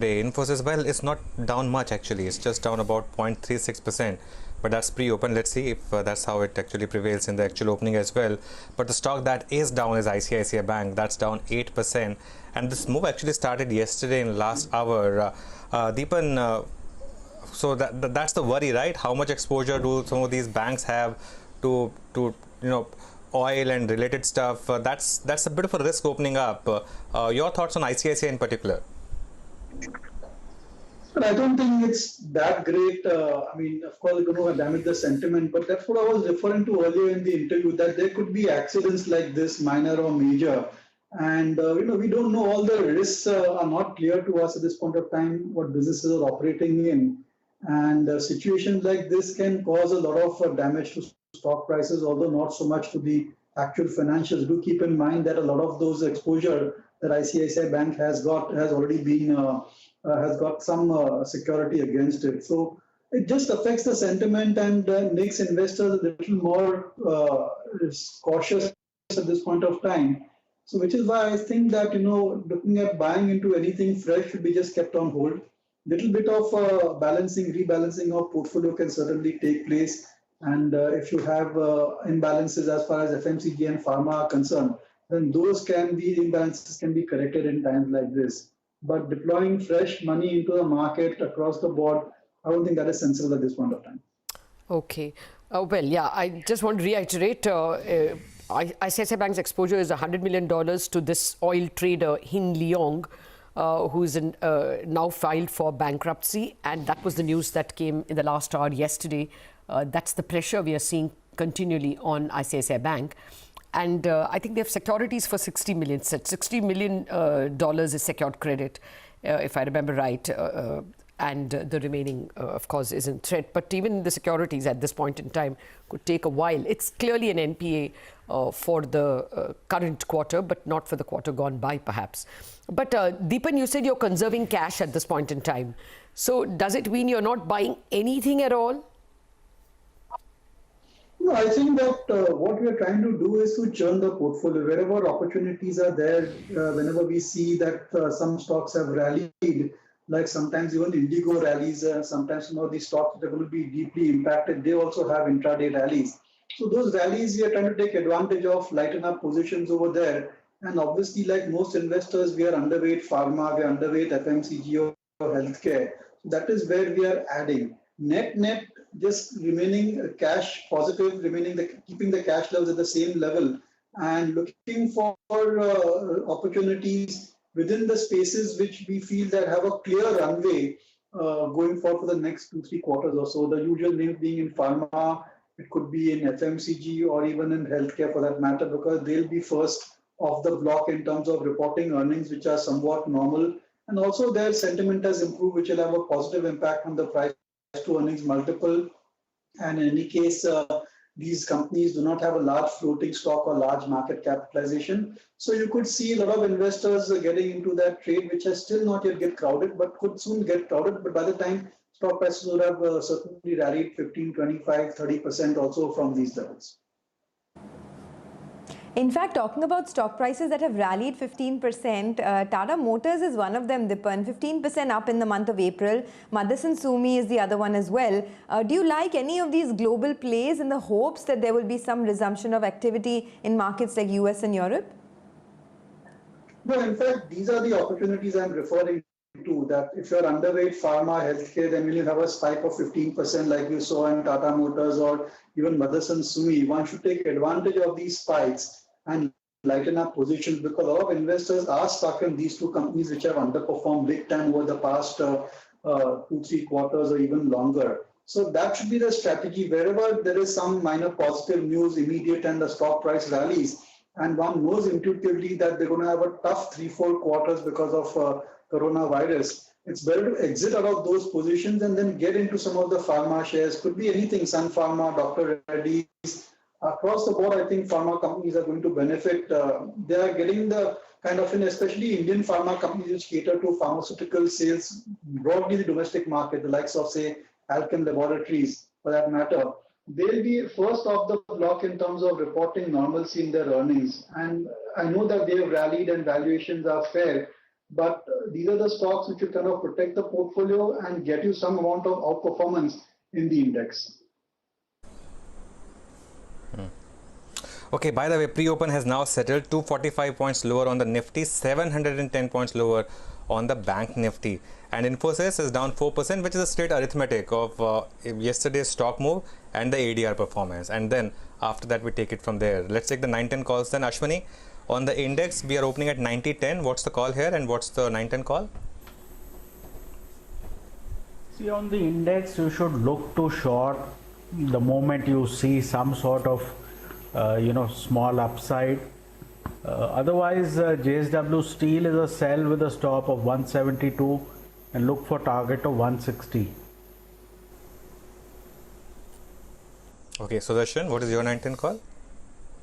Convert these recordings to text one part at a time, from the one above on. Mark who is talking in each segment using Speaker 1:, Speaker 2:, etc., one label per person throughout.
Speaker 1: Infosys, well, it's not down much actually. It's just down about 0.36%. But that's pre-open. Let's see if that's how it actually prevails in the actual opening as well. But the stock that is down is ICICI Bank. That's down 8%. And this move actually started yesterday in last hour. Dipan, so that's the worry, right? How much exposure do some of these banks have to oil and related stuff? That's a bit of a risk opening up. Your thoughts on ICICI in particular?
Speaker 2: But I don't think it's that great. Of course, it's going to damage the sentiment, but that's what I was referring to earlier in the interview, that there could be accidents like this, minor or major. And, we don't know, all the risks are not clear to us at this point of time, what businesses are operating in. And situations like this can cause a lot of damage to stock prices, although not so much to the actual financials. Do keep in mind that a lot of those exposure that ICICI Bank has already been has got some security against it. So it just affects the sentiment and makes investors a little more cautious at this point of time. So which is why I think that, looking at buying into anything fresh should be just kept on hold. Little bit of rebalancing of portfolio can certainly take place. And if you have imbalances as far as FMCG and pharma are concerned, then those imbalances can be corrected in times like this. But deploying fresh money into the market across the board, I don't think that is sensible at this point of time.
Speaker 3: Okay. Well, yeah, I just want to reiterate, ICICI Bank's exposure is $100 million to this oil trader, Hin Leong, who's now filed for bankruptcy. And that was the news that came in the last hour yesterday. That's the pressure we are seeing continually on ICICI Bank. And I think they have securities for $60 million. $60 million is secured credit, if I remember right. And the remaining, of course, is in threat. But even the securities at this point in time could take a while. It's clearly an NPA for the current quarter, but not for the quarter gone by, perhaps. But Dipan, you said you're conserving cash at this point in time. So does it mean you're not buying anything at all?
Speaker 2: No, I think that what we are trying to do is to churn the portfolio. Wherever opportunities are there, whenever we see that some stocks have rallied, like sometimes even Indigo rallies, sometimes some of these stocks that are going to be deeply impacted, they also have intraday rallies. So those rallies we are trying to take advantage of, lighten up positions over there. And obviously, like most investors, we are underweight pharma, we are underweight FMCG or healthcare. So that is where we are adding. Net, just remaining cash positive, keeping the cash levels at the same level and looking for opportunities within the spaces which we feel that have a clear runway going forward for the next 2-3 quarters or so. The usual names being in pharma, it could be in FMCG or even in healthcare for that matter, because they'll be first off the block in terms of reporting earnings, which are somewhat normal. And also their sentiment has improved, which will have a positive impact on the price to earnings multiple. And in any case, these companies do not have a large floating stock or large market capitalization. So you could see a lot of investors getting into that trade, which has still not yet get crowded, but could soon get crowded. But by the time stock prices would have certainly rallied 15, 25, 30% also from these levels.
Speaker 4: In fact, talking about stock prices that have rallied 15%, Tata Motors is one of them, Dipan, 15% up in the month of April. Motherson Sumi is the other one as well. Do you like any of these global plays in the hopes that there will be some resumption of activity in markets like US and Europe?
Speaker 2: No, in fact, these are the opportunities I'm referring to, that if you're underweight pharma, healthcare, then when you have a spike of 15% like you saw in Tata Motors or even Motherson Sumi, one should take advantage of these spikes and lighten up positions, because a lot of investors are stuck in these two companies which have underperformed big time over the past 2-3 quarters or even longer. So that should be the strategy. Wherever there is some minor positive news immediate and the stock price rallies, and one knows intuitively that they're going to have a tough 3-4 quarters because of coronavirus, it's better to exit out of those positions and then get into some of the pharma shares. Could be anything, Sun Pharma, Dr. Reddy's. Across the board, I think pharma companies are going to benefit. They are getting the kind of, especially Indian pharma companies which cater to pharmaceutical sales, broadly the domestic market, the likes of, say, Alchem Laboratories, for that matter. They'll be first off the block in terms of reporting normalcy in their earnings. And I know that they have rallied and valuations are fair, but these are the stocks which will kind of protect the portfolio and get you some amount of outperformance in the index.
Speaker 1: Okay, by the way, pre-open has now settled 245 points lower on the Nifty, 710 points lower on the Bank Nifty. And Infosys is down 4%, which is a straight arithmetic of yesterday's stock move and the ADR performance. And then after that, we take it from there. Let's take the 9-10 calls then. Ashwani, on the index, we are opening at 90.10. What's the call here and what's the 9-10 call?
Speaker 5: See, on the index, you should look to short the moment you see some sort of small upside. Otherwise, JSW Steel is a sell with a stop of 172 and look for target of 160.
Speaker 1: Okay, Sudarshan, what is your 9-10 call?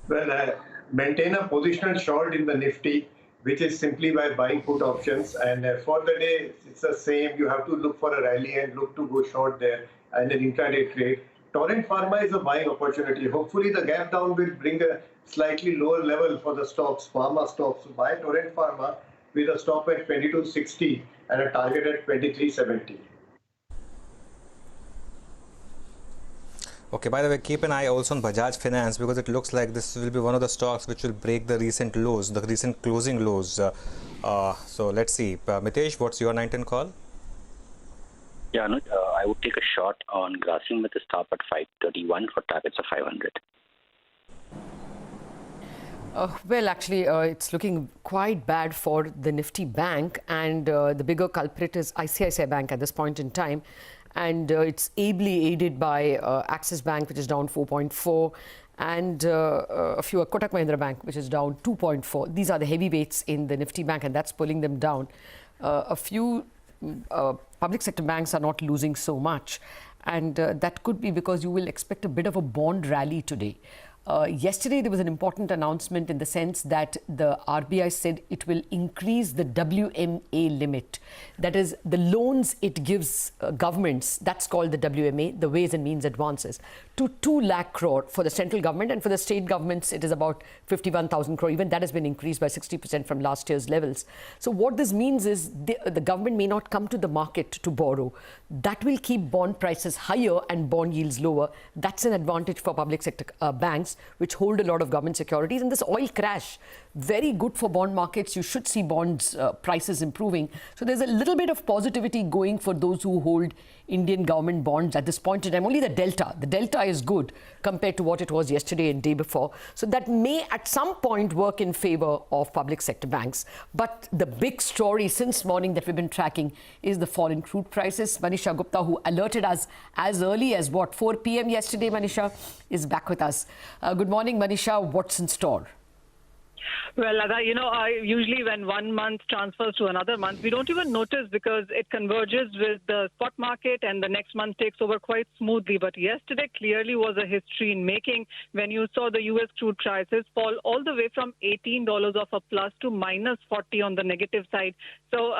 Speaker 6: Well, maintain a positional short in the Nifty, which is simply by buying put options. And for the day, it's the same. You have to look for a rally and look to go short there and an intraday trade. Torrent Pharma is a buying opportunity. Hopefully, the gap down will bring a slightly lower level for the stocks, pharma stocks. So buy Torrent Pharma with a stop at 2260 and a target at 2370.
Speaker 1: Okay, by the way, keep an eye also on Bajaj Finance because it looks like this will be one of the stocks which will break the recent lows, the recent closing lows. So let's see. Mitesh, what's your 9-10 call?
Speaker 7: Yeah, Anuj, I would take a shot on Grasim with a stop at 531 for targets of 500.
Speaker 3: Well, actually, it's looking quite bad for the Nifty Bank, and the bigger culprit is ICICI Bank at this point in time. And it's ably aided by Axis Bank, which is down 4.4, and a few Kotak Mahindra Bank, which is down 2.4. These are the heavyweights in the Nifty Bank, and that's pulling them down. A few public sector banks are not losing so much, and that could be because you will expect a bit of a bond rally today. Yesterday, there was an important announcement in the sense that the RBI said it will increase the WMA limit. That is, the loans it gives governments, that's called the WMA, the Ways and Means Advances, to 2 lakh crore for the central government, and for the state governments, it is about 51,000 crore. Even that has been increased by 60% from last year's levels. So what this means is the government may not come to the market to borrow. That will keep bond prices higher and bond yields lower. That's an advantage for public sector banks, which hold a lot of government securities. And this oil crash, very good for bond markets. You should see bonds prices improving. So there's a little bit of positivity going for those who hold Indian government bonds at this point in time. Only the delta is good compared to what it was yesterday and day before. So that may at some point work in favor of public sector banks. But the big story since morning that we've been tracking is the fall in crude prices. Manisha Gupta, who alerted us as early as 4 p.m. yesterday, Manisha, is back with us. Good morning, Manisha. What's in store?
Speaker 8: Well, usually when one month transfers to another month, we don't even notice because it converges with the spot market and the next month takes over quite smoothly. But yesterday clearly was a history in making when you saw the U.S. crude prices fall all the way from $18 off a plus to minus 40 on the negative side. So,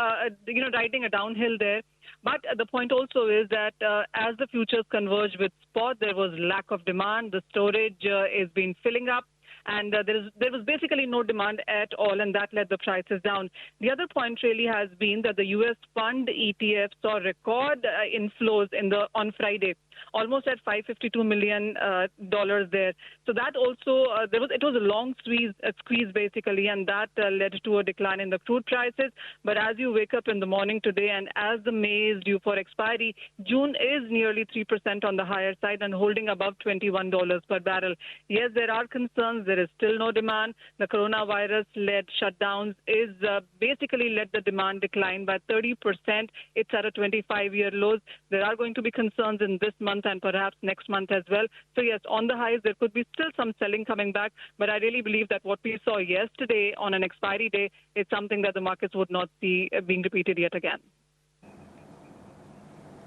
Speaker 8: riding a downhill there. But the point also is that as the futures converge with spot, there was lack of demand. The storage is being filling up. And there was basically no demand at all, and that led the prices down. The other point really has been that the U.S. fund ETF saw record inflows on Friday, almost at $552 million there. So that also it was a long squeeze basically, and that led to a decline in the crude prices. But as you wake up in the morning today, and as the May is due for expiry, June is nearly 3% on the higher side and holding above $21 per barrel. Yes, there are concerns. There is still no demand. The coronavirus-led shutdowns is basically led the demand decline by 30%. It's at a 25-year lows. There are going to be concerns in this month and perhaps next month as well. So yes, on the highs, there could be still some selling coming back. But I really believe that what we saw yesterday on an expiry day is something that the markets would not see being repeated yet again.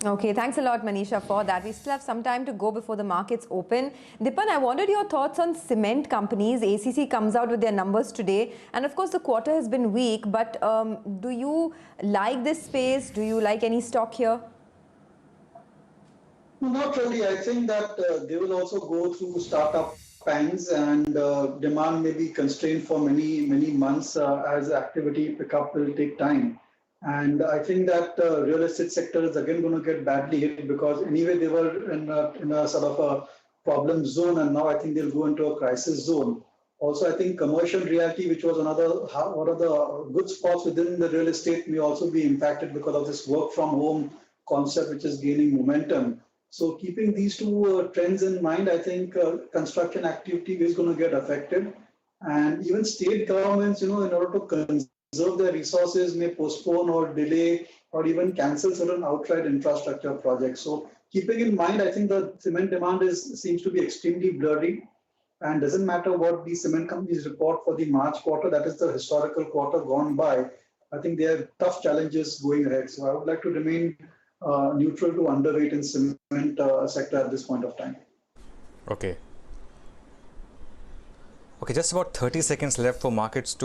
Speaker 4: Okay, thanks a lot, Manisha, for that. We still have some time to go before the markets open. Dipan, I wanted your thoughts on cement companies. ACC comes out with their numbers today. And of course, the quarter has been weak. But do you like this space? Do you like any stock here?
Speaker 2: No, not really. I think that they will also go through startup pangs, and demand may be constrained for many months as activity pickup will take time. And I think that real estate sector is again going to get badly hit because anyway they were in a sort of a problem zone, and now I think they'll go into a crisis zone. Also, I think commercial realty, which was one of the good spots within the real estate, may also be impacted because of this work from home concept, which is gaining momentum. So keeping these two trends in mind, I think construction activity is going to get affected. And even state governments, in order to conserve their resources, may postpone or delay or even cancel certain outright infrastructure projects. So keeping in mind, I think the cement demand seems to be extremely blurry. And doesn't matter what the cement companies report for the March quarter, that is the historical quarter gone by. I think they have tough challenges going ahead. So I would like to remain neutral to underweight in cement sector at this point of time.
Speaker 1: Okay. Okay, just about 30 seconds left for markets to